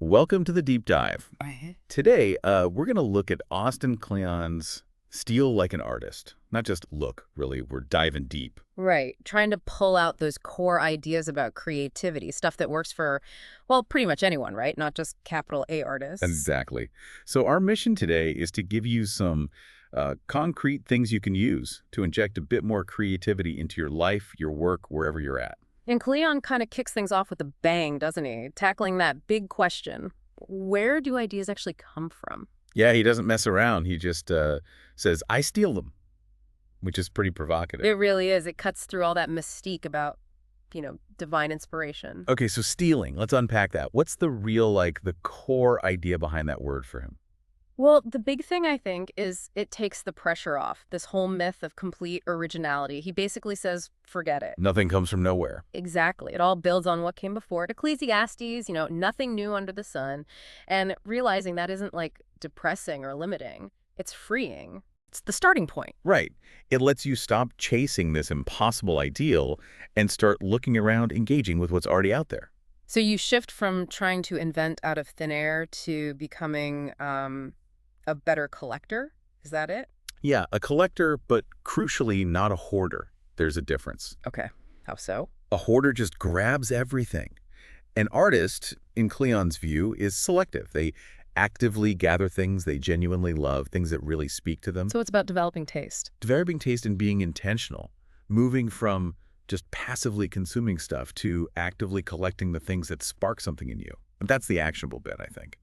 Welcome to the deep dive. Uh-huh. Today, we're going to look at Austin Kleon's Steal Like an Artist. Not just look, really, we're diving deep. Right. Trying to pull out those core ideas about creativity, stuff that works for, well, pretty much anyone, right? Not just capital A artists. Exactly. So our mission today is to give you some concrete things you can use to inject a bit more creativity into your life, your work, wherever you're at. And Kleon kind of kicks things off with a bang, doesn't he? Tackling that big question. Where do ideas actually come from? Yeah, he doesn't mess around. He just says, I steal them, which is pretty provocative. It really is. It cuts through all that mystique about, divine inspiration. Okay, so stealing, let's unpack that. What's the real, the core idea behind that word for him? Well, the big thing, I think, is it takes the pressure off, this whole myth of complete originality. He basically says, forget it. Nothing comes from nowhere. Exactly. It all builds on what came before it. Ecclesiastes, nothing new under the sun. And realizing that isn't, depressing or limiting. It's freeing. It's the starting point. Right. It lets you stop chasing this impossible ideal and start looking around, engaging with what's already out there. So you shift from trying to invent out of thin air to becoming a better collector? Is that it? Yeah, a collector, but crucially not a hoarder. There's a difference. Okay. How so? A hoarder just grabs everything. An artist, in Kleon's view, is selective. They actively gather things they genuinely love, things that really speak to them. So it's about developing taste. Developing taste and being intentional, moving from just passively consuming stuff to actively collecting the things that spark something in you. That's the actionable bit, I think.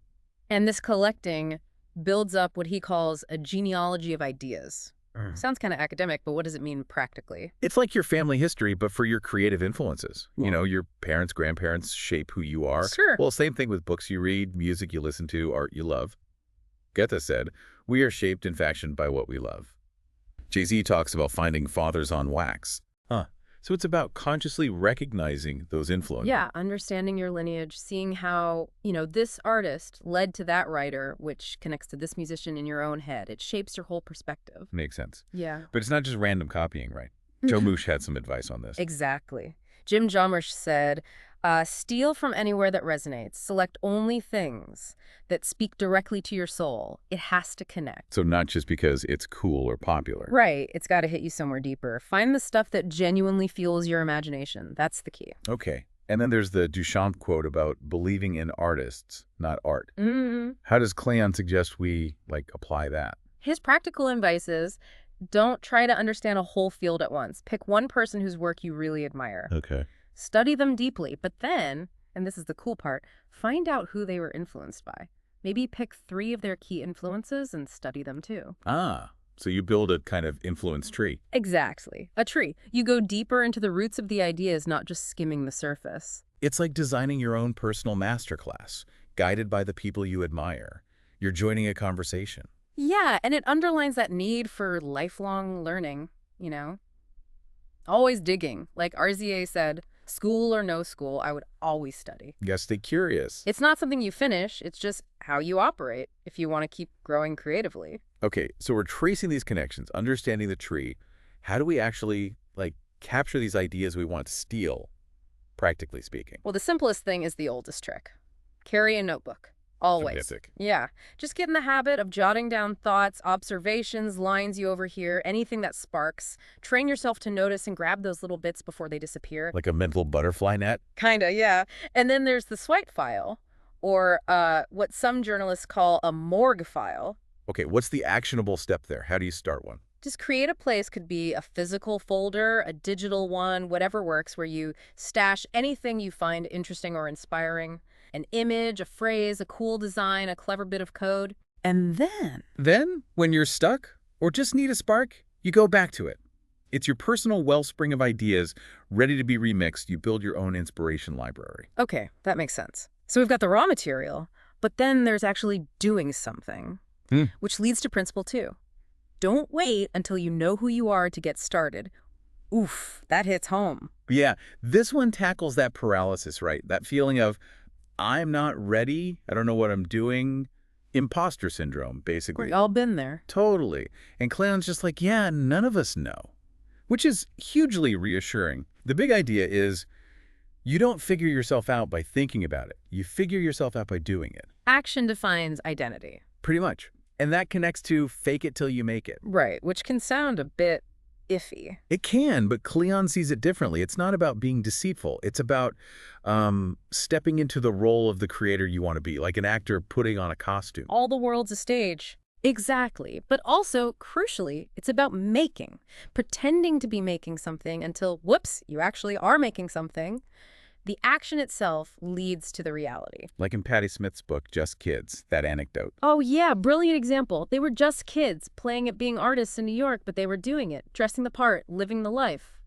And this collecting builds up what he calls a genealogy of ideas. Sounds kind of academic, but what does it mean practically? It's like your family history, but for your creative influences. Your parents, grandparents shape who you are. Sure. Well, same thing with books you read, music you listen to, art you love. Goethe said, we are shaped and fashioned by what we love. Jay-Z talks about finding fathers on wax. So it's about consciously recognizing those influences. Yeah, understanding your lineage, seeing how, this artist led to that writer, which connects to this musician in your own head. It shapes your whole perspective. Makes sense. Yeah. But it's not just random copying, right? Joe Moosh had some advice on this. Exactly. Jim Jarmusch said, steal from anywhere that resonates. Select only things that speak directly to your soul. It has to connect. So not just because it's cool or popular. Right. It's got to hit you somewhere deeper. Find the stuff that genuinely fuels your imagination. That's the key. Okay. And then there's the Duchamp quote about believing in artists, not art. Mm-hmm. How does Kleon suggest we, apply that? His practical advice is, don't try to understand a whole field at once. Pick one person whose work you really admire. Okay. Study them deeply, but then, and this is the cool part, find out who they were influenced by. Maybe pick 3 of their key influences and study them too. So you build a kind of influence tree. Exactly. A tree. You go deeper into the roots of the ideas, not just skimming the surface. It's like designing your own personal masterclass, guided by the people you admire. You're joining a conversation. Yeah, and it underlines that need for lifelong learning, Always digging. Like RZA said, school or no school, I would always study. You gotta stay curious. It's not something you finish, it's just how you operate if you want to keep growing creatively. Okay, so we're tracing these connections, understanding the tree. How do we actually, capture these ideas we want to steal, practically speaking? Well, the simplest thing is the oldest trick. Carry a notebook. Always. Fantastic. Yeah. Just get in the habit of jotting down thoughts, observations, lines you overhear, anything that sparks. Train yourself to notice and grab those little bits before they disappear. Like a mental butterfly net? Kinda, yeah. And then there's the swipe file, or what some journalists call a morgue file. Okay, what's the actionable step there? How do you start one? Just create a place, could be a physical folder, a digital one, whatever works, where you stash anything you find interesting or inspiring. An image, a phrase, a cool design, a clever bit of code. And then, when you're stuck or just need a spark, you go back to it. It's your personal wellspring of ideas ready to be remixed. You build your own inspiration library. Okay, that makes sense. So we've got the raw material, but then there's actually doing something, which leads to principle 2. Don't wait until you know who you are to get started. Oof, that hits home. Yeah, this one tackles that paralysis, right? That feeling of, I'm not ready, I don't know what I'm doing. Imposter syndrome, basically. We've all been there. Totally. And Kleon's just like, yeah, none of us know. Which is hugely reassuring. The big idea is You don't figure yourself out by thinking about it. You figure yourself out by doing it. Action defines identity. Pretty much. And that connects to fake it till you make it. Right, which can sound a bit iffy. It can, but Kleon sees it differently. It's not about being deceitful. It's about stepping into the role of the creator you want to be, like an actor putting on a costume. All the world's a stage. Exactly. But also, crucially, it's about making. Pretending to be making something until, whoops, you actually are making something. The action itself leads to the reality. Like in Patti Smith's book, Just Kids, that anecdote. Oh yeah, brilliant example. They were just kids, playing at being artists in New York, but they were doing it, dressing the part, living the life.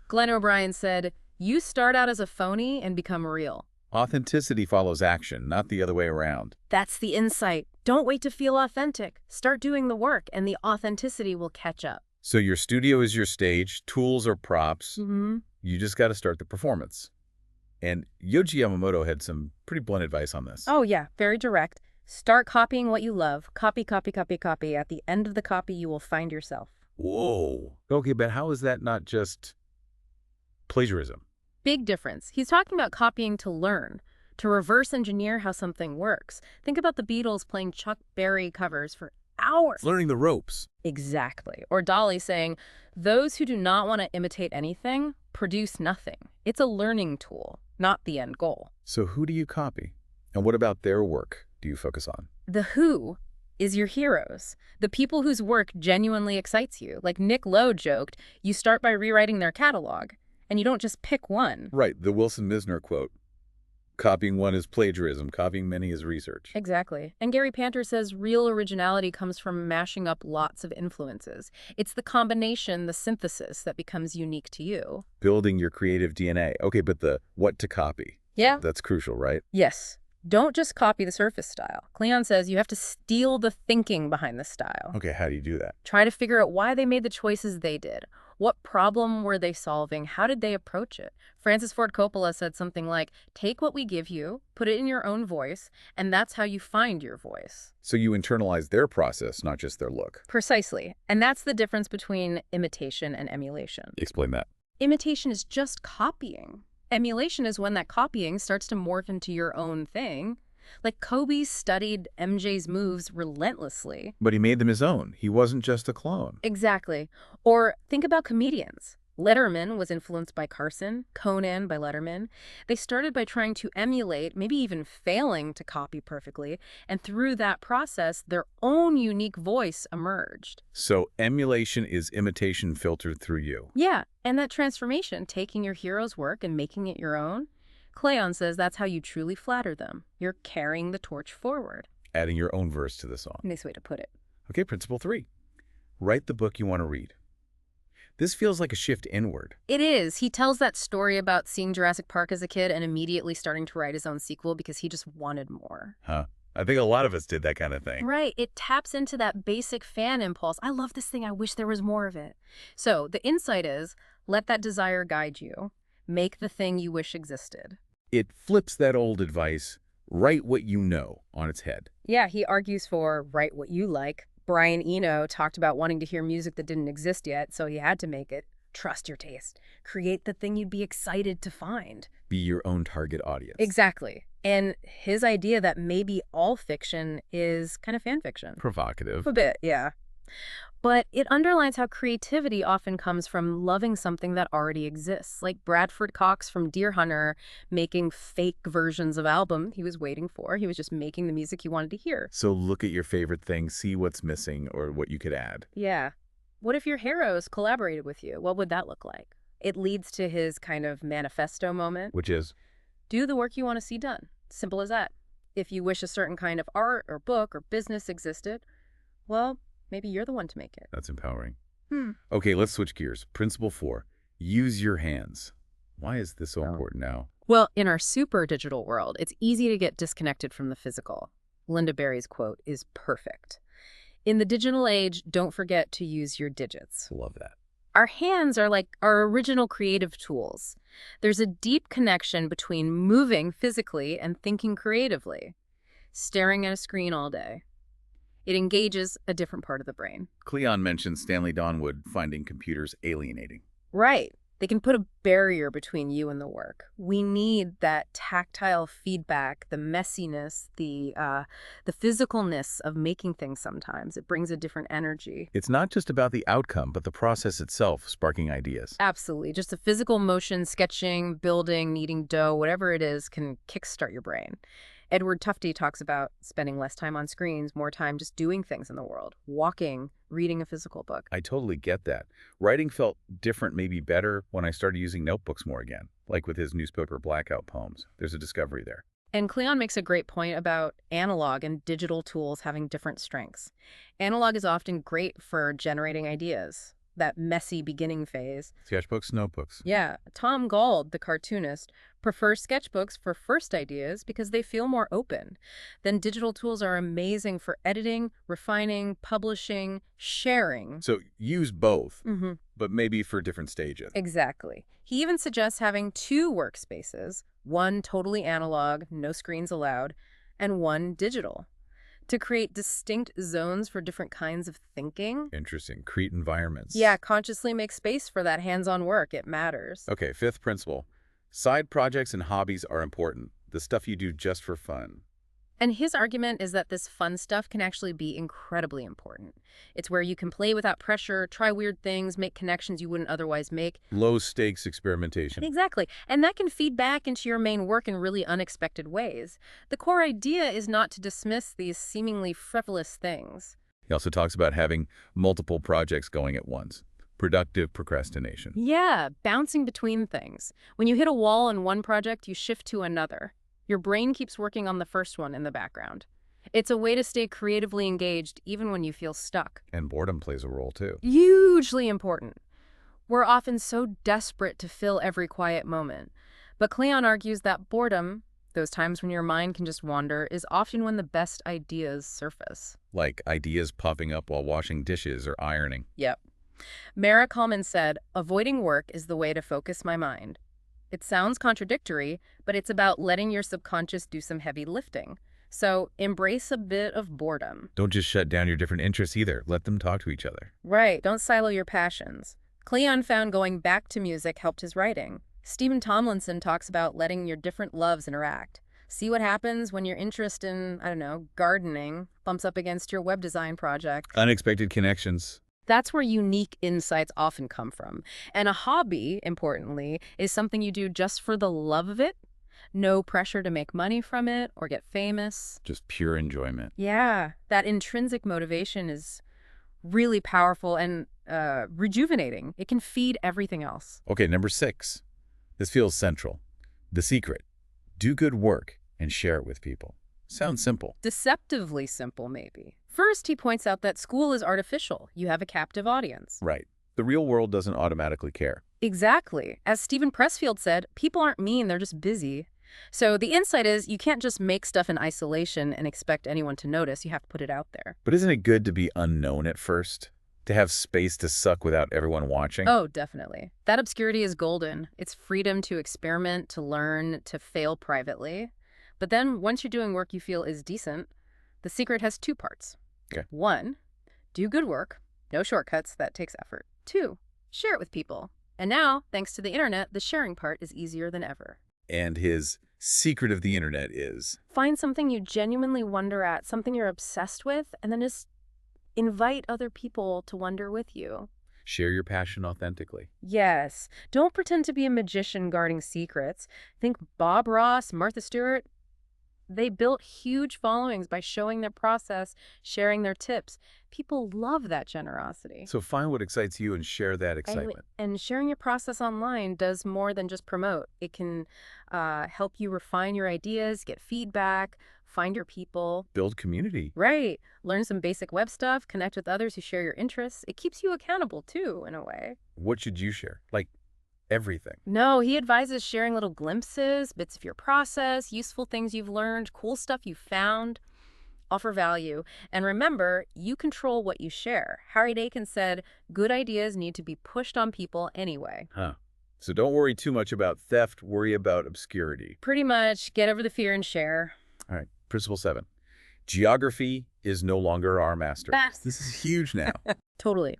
Glenn O'Brien said, "You start out as a phony and become real." Authenticity follows action, not the other way around. That's the insight. Don't wait to feel authentic. Start doing the work, and the authenticity will catch up. So your studio is your stage, tools are props. Mm-hmm. You just got to start the performance. And Yoji Yamamoto had some pretty blunt advice on this. Oh yeah, very direct. Start copying what you love. Copy, copy, copy, copy. At the end of the copy, you will find yourself. Whoa. Okay, but how is that not just plagiarism? Big difference. He's talking about copying to learn, to reverse engineer how something works. Think about the Beatles playing Chuck Berry covers for hours. Learning the ropes. Exactly. Or Dolly saying, "Those who do not want to imitate anything produce nothing." It's a learning tool, not the end goal. So who do you copy? And what about their work do you focus on? The who is your heroes, the people whose work genuinely excites you. Like Nick Lowe joked, you start by rewriting their catalog, and you don't just pick one. Right, the Wilson Misner quote. Copying one is plagiarism, copying many is research. Exactly. And Gary Panter says real originality comes from mashing up lots of influences. It's the combination, the synthesis, that becomes unique to you. Building your creative DNA. Okay, but the what to copy. Yeah. That's crucial, right? Yes. Don't just copy the surface style. Kleon says you have to steal the thinking behind the style. Okay, how do you do that? Try to figure out why they made the choices they did. What problem were they solving? How did they approach it? Francis Ford Coppola said something like, take what we give you, put it in your own voice, and that's how you find your voice. So you internalize their process, not just their look. Precisely. And that's the difference between imitation and emulation. Explain that. Imitation is just copying. Emulation is when that copying starts to morph into your own thing. Like Kobe studied MJ's moves relentlessly. But he made them his own. He wasn't just a clone. Exactly. Or think about comedians. Letterman was influenced by Carson, Conan by Letterman. They started by trying to emulate, maybe even failing to copy perfectly, and through that process, their own unique voice emerged. So emulation is imitation filtered through you. Yeah, and that transformation, taking your hero's work and making it your own, Kleon says that's how you truly flatter them. You're carrying the torch forward. Adding your own verse to the song. Nice way to put it. Okay, principle 3. Write the book you want to read. This feels like a shift inward. It is. He tells that story about seeing Jurassic Park as a kid and immediately starting to write his own sequel because he just wanted more. Huh. I think a lot of us did that kind of thing. Right. It taps into that basic fan impulse. I love this thing. I wish there was more of it. So the insight is, let that desire guide you. Make the thing you wish existed. It flips that old advice, write what you know, on its head. Yeah, he argues for write what you like. Brian Eno talked about wanting to hear music that didn't exist yet, so he had to make it. Trust your taste. Create the thing you'd be excited to find. Be your own target audience. Exactly. And his idea that maybe all fiction is kind of fan fiction. Provocative. A bit, yeah. But it underlines how creativity often comes from loving something that already exists, like Bradford Cox from Deer Hunter making fake versions of album he was waiting for. He was just making the music he wanted to hear. So look at your favorite thing, see what's missing or what you could add. Yeah. What if your heroes collaborated with you? What would that look like? It leads to his kind of manifesto moment. Which is? Do the work you want to see done. Simple as that. If you wish a certain kind of art or book or business existed, well, maybe you're the one to make it. That's empowering. Okay, let's switch gears. Principle 4, use your hands. Why is this so important now? Well, in our super digital world, it's easy to get disconnected from the physical. Linda Berry's quote is perfect. In the digital age, don't forget to use your digits. Love that. Our hands are like our original creative tools. There's a deep connection between moving physically and thinking creatively. Staring at a screen all day. It engages a different part of the brain. Kleon mentioned Stanley Donwood finding computers alienating. Right. They can put a barrier between you and the work. We need that tactile feedback, the messiness, the physicalness of making things sometimes. It brings a different energy. It's not just about the outcome, but the process itself, sparking ideas. Absolutely. Just the physical motion, sketching, building, kneading dough, whatever it is, can kickstart your brain. Edward Tufte talks about spending less time on screens, more time just doing things in the world, walking, reading a physical book. I totally get that. Writing felt different, maybe better, when I started using notebooks more again, like with his newspaper blackout poems. There's a discovery there. And Kleon makes a great point about analog and digital tools having different strengths. Analog is often great for generating ideas, that messy beginning phase. Sketchbooks, notebooks. Yeah, Tom Gauld, the cartoonist, prefers sketchbooks for first ideas because they feel more open. Then digital tools are amazing for editing, refining, publishing, sharing. So use both, Mm-hmm. but maybe for different stages. Exactly. He even suggests having two workspaces, one totally analog, no screens allowed, and one digital, to create distinct zones for different kinds of thinking. Interesting. Create environments. Yeah, consciously make space for that hands-on work. It matters. Okay, fifth principle. Side projects and hobbies are important. The stuff you do just for fun. And his argument is that this fun stuff can actually be incredibly important. It's where you can play without pressure, try weird things, make connections you wouldn't otherwise make. Low stakes experimentation. Exactly. And that can feed back into your main work in really unexpected ways. The core idea is not to dismiss these seemingly frivolous things. He also talks about having multiple projects going at once. Productive procrastination. Yeah, bouncing between things. When you hit a wall in one project, you shift to another. Your brain keeps working on the first one in the background. It's a way to stay creatively engaged even when you feel stuck. And boredom plays a role too. Hugely important. We're often so desperate to fill every quiet moment. But Kleon argues that boredom, those times when your mind can just wander, is often when the best ideas surface. Like ideas popping up while washing dishes or ironing. Yep. Mara Kalman said, "Avoiding work is the way to focus my mind." It sounds contradictory, but it's about letting your subconscious do some heavy lifting. So embrace a bit of boredom. Don't just shut down your different interests either. Let them talk to each other. Right, don't silo your passions. Kleon found going back to music helped his writing. Stephen Tomlinson talks about letting your different loves interact. See what happens when your interest in, I don't know, gardening bumps up against your web design project. Unexpected connections. That's where unique insights often come from. And a hobby, importantly, is something you do just for the love of it. No pressure to make money from it or get famous. Just pure enjoyment. Yeah, that intrinsic motivation is really powerful and rejuvenating. It can feed everything else. Okay, number 6. This feels central. The secret. Do good work and share it with people. Sounds simple. Deceptively simple, maybe. First, he points out that school is artificial. You have a captive audience. Right. The real world doesn't automatically care. Exactly. As Stephen Pressfield said, people aren't mean, they're just busy. So the insight is you can't just make stuff in isolation and expect anyone to notice. You have to put it out there. But isn't it good to be unknown at first? To have space to suck without everyone watching? Oh, definitely. That obscurity is golden. It's freedom to experiment, to learn, to fail privately. But then once you're doing work you feel is decent, the secret has 2 parts. Okay. 1, do good work. No shortcuts, that takes effort. 2, share it with people. And now, thanks to the internet, the sharing part is easier than ever. And his secret of the internet is? Find something you genuinely wonder at, something you're obsessed with, and then just invite other people to wonder with you. Share your passion authentically. Yes. Don't pretend to be a magician guarding secrets. Think Bob Ross, Martha Stewart. They built huge followings by showing their process, sharing their tips. People love that generosity. So find what excites you and share that excitement. And sharing your process online does more than just promote. It can help you refine your ideas, get feedback, find your people. Build community. Right. Learn some basic web stuff, connect with others who share your interests. It keeps you accountable, too, in a way. What should you share? Like everything. No, he advises sharing little glimpses, bits of your process, useful things you've learned, cool stuff you found. Offer value. And remember, you control what you share. Harry Dakin said, good ideas need to be pushed on people anyway. Huh. So don't worry too much about theft, worry about obscurity. Pretty much, get over the fear and share. All right. Principle 7. Geography is no longer our master. Fast. This is huge now. Totally.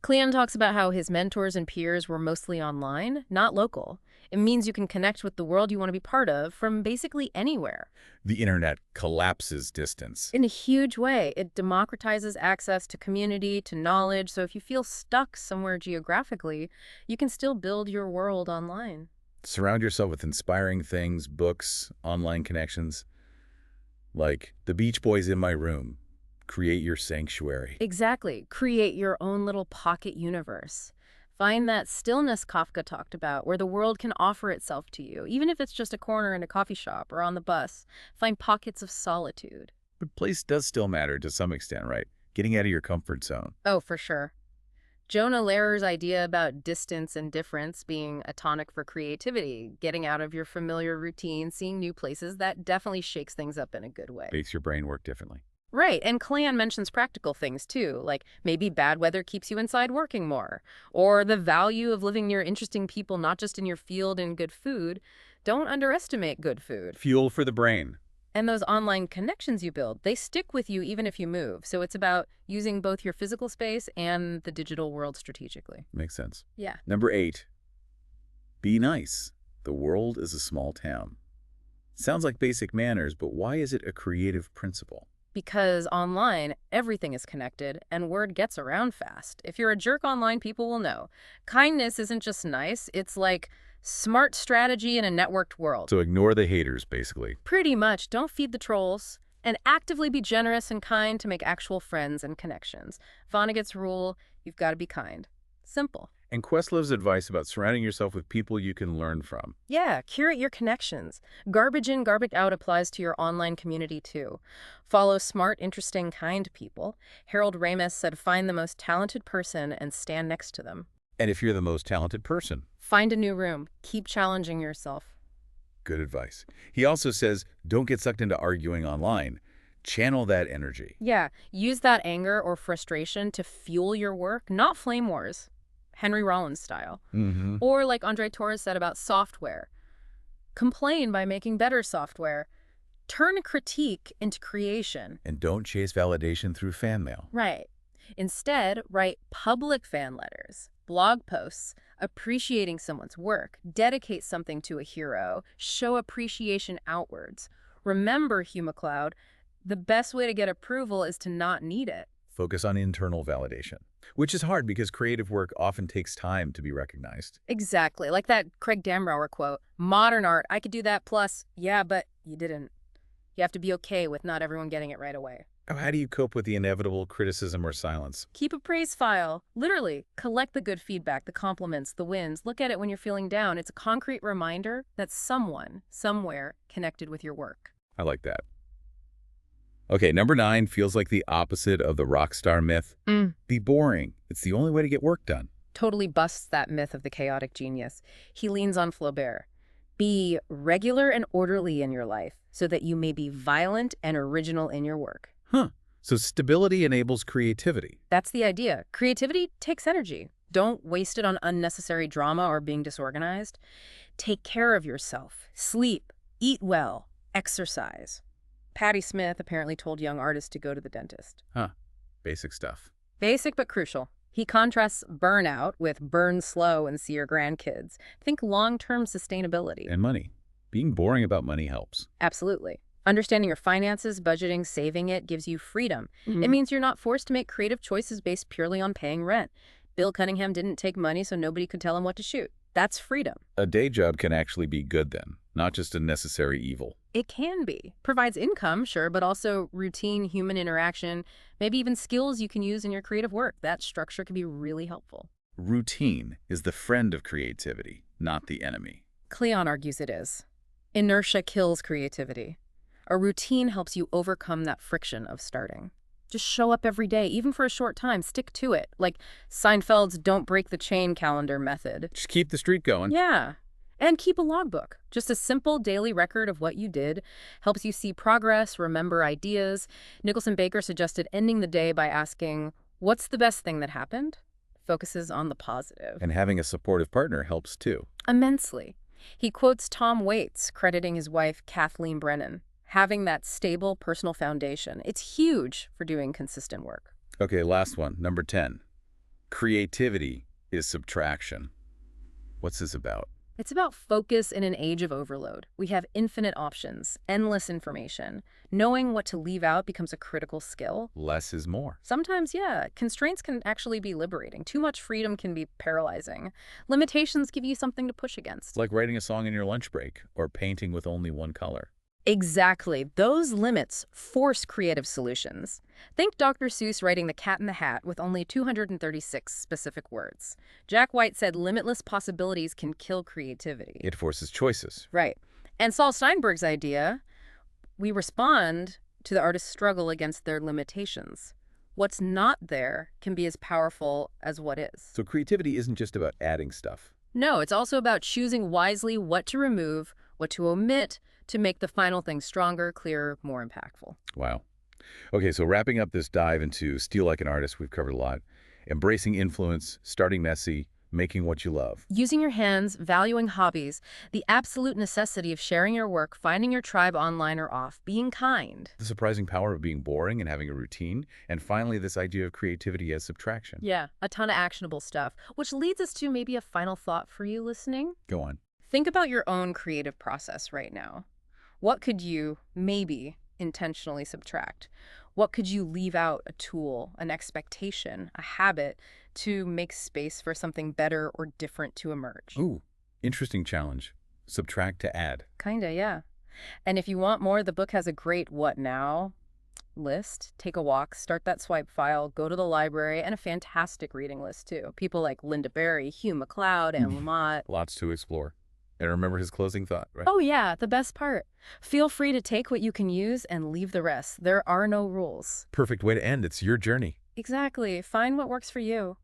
Kleon talks about how his mentors and peers were mostly online, not local. It means you can connect with the world you want to be part of from basically anywhere. The internet collapses distance. In a huge way, it democratizes access to community, to knowledge, so if you feel stuck somewhere geographically, you can still build your world online. Surround yourself with inspiring things, books, online connections. Like the Beach Boys in my room. Create your sanctuary. Exactly. Create your own little pocket universe. Find that stillness Kafka talked about, where the world can offer itself to you, even if it's just a corner in a coffee shop or on the bus. Find pockets of solitude. But place does still matter to some extent, right? Getting out of your comfort zone. Oh, for sure. Jonah Lehrer's idea about distance and difference being a tonic for creativity, getting out of your familiar routine, seeing new places, that definitely shakes things up in a good way. Makes your brain work differently. Right, and Kleon mentions practical things too, like maybe bad weather keeps you inside working more, or the value of living near interesting people, not just in your field and good food. Don't underestimate good food. Fuel for the brain. And those online connections you build, they stick with you even if you move. So it's about using both your physical space and the digital world strategically. Makes sense. Yeah. Number 8. Be nice. The world is a small town. Sounds like basic manners, but why is it a creative principle? Because online, everything is connected and word gets around fast. If you're a jerk online, people will know. Kindness isn't just nice, it's like smart strategy in a networked world. So ignore the haters, basically. Pretty much, don't feed the trolls, and actively be generous and kind to make actual friends and connections. Vonnegut's rule, you've got to be kind. Simple. And Questlove's advice about surrounding yourself with people you can learn from. Yeah, curate your connections. Garbage in, garbage out applies to your online community too. Follow smart, interesting, kind people. Harold Ramis said find the most talented person and stand next to them. And if you're the most talented person, Find a new room. Keep challenging yourself. good advice. He also says, don't get sucked into arguing online. Channel that energy. Yeah, use that anger or frustration to fuel your work, not flame wars. Henry Rollins style. Or like Andre Torres said about software. Complain by making better software. Turn critique into creation. And don't chase validation through fan mail. Right. Instead, write public fan letters, blog posts, appreciating someone's work, dedicate something to a hero, show appreciation outwards. Remember, Hugh MacLeod, the best way to get approval is to not need it. Focus on internal validation, which is hard because creative work often takes time to be recognized. Exactly. Like that Craig Damrower quote, modern art, I could do that plus, yeah, but you didn't. You have to be okay with not everyone getting it right away. How do you cope with the inevitable criticism or silence? Keep a praise file. Literally, collect the good feedback, the compliments, the wins. Look at it when you're feeling down. It's a concrete reminder that someone, somewhere, connected with your work. I like that. Okay, number 9 feels like the opposite of the rock star myth. Be boring. It's the only way to get work done. Totally busts that myth of the chaotic genius. He leans on Flaubert. Be regular and orderly in your life so that you may be violent and original in your work. So stability enables creativity. That's the idea. Creativity takes energy. Don't waste it on unnecessary drama or being disorganized. Take care of yourself. Sleep. Eat well. Exercise. Patti Smith apparently told young artists to go to the dentist. Basic stuff. Basic but crucial. He contrasts burnout with burn slow and see your grandkids. Think long-term sustainability. And money. Being boring about money helps. Absolutely. Understanding your finances, budgeting, saving it gives you freedom. It means you're not forced to make creative choices based purely on paying rent. Bill Cunningham didn't take money so nobody could tell him what to shoot. That's freedom. A day job can actually be good then, not just a necessary evil. It can be. Provides income, sure, but also routine human interaction, maybe even skills you can use in your creative work. That structure can be really helpful. Routine is the friend of creativity, not the enemy. Kleon argues it is. Inertia kills creativity. A routine helps you overcome that friction of starting. Just show up every day, even for a short time. Stick to it. Like Seinfeld's don't break the chain calendar method. Just keep the streak going. Yeah. And keep a logbook. Just a simple daily record of what you did. Helps you see progress, remember ideas. Nicholson Baker suggested ending the day by asking, what's the best thing that happened? Focuses on the positive. And having a supportive partner helps too. Immensely. He quotes Tom Waits, crediting his wife, Kathleen Brennan. Having that stable personal foundation, it's huge for doing consistent work. Okay, last one, number 10. Creativity is subtraction. What's this about? It's about focus in an age of overload. We have infinite options, endless information. Knowing what to leave out becomes a critical skill. Less is more. Sometimes, yeah, constraints can actually be liberating. Too much freedom can be paralyzing. Limitations give you something to push against. Like writing a song in your lunch break or painting with only one color. Exactly. Those limits force creative solutions. Think Dr. Seuss writing The Cat in the Hat with only 236 specific words. Jack White said limitless possibilities can kill creativity. It forces choices. Right. And Saul Steinberg's idea, we respond to the artist's struggle against their limitations. What's not there can be as powerful as what is. So creativity isn't just about adding stuff. No, it's also about choosing wisely what to remove, what to omit, to make the final thing stronger, clearer, more impactful. Wow. Okay, so wrapping up this dive into Steal Like an Artist, we've covered a lot. Embracing influence, starting messy, making what you love. Using your hands, valuing hobbies, the absolute necessity of sharing your work, finding your tribe online or off, being kind. The surprising power of being boring and having a routine. And finally, this idea of creativity as subtraction. Yeah, a ton of actionable stuff, which leads us to maybe a final thought for you listening. Go on. Think about your own creative process right now. What could you maybe intentionally subtract? What could you leave out, a tool, an expectation, a habit, to make space for something better or different to emerge? Ooh, interesting challenge. Subtract to add. Kinda, yeah. And if you want more, the book has a great what now list. Take a walk, start that swipe file, go to the library, and a fantastic reading list, too. People like Linda Berry, Hugh MacLeod, and Lamont. Lots to explore. And remember his closing thought, right? Oh, yeah, the best part. Feel free to take what you can use and leave the rest. There are no rules. Perfect way to end. It's your journey. Exactly. Find what works for you.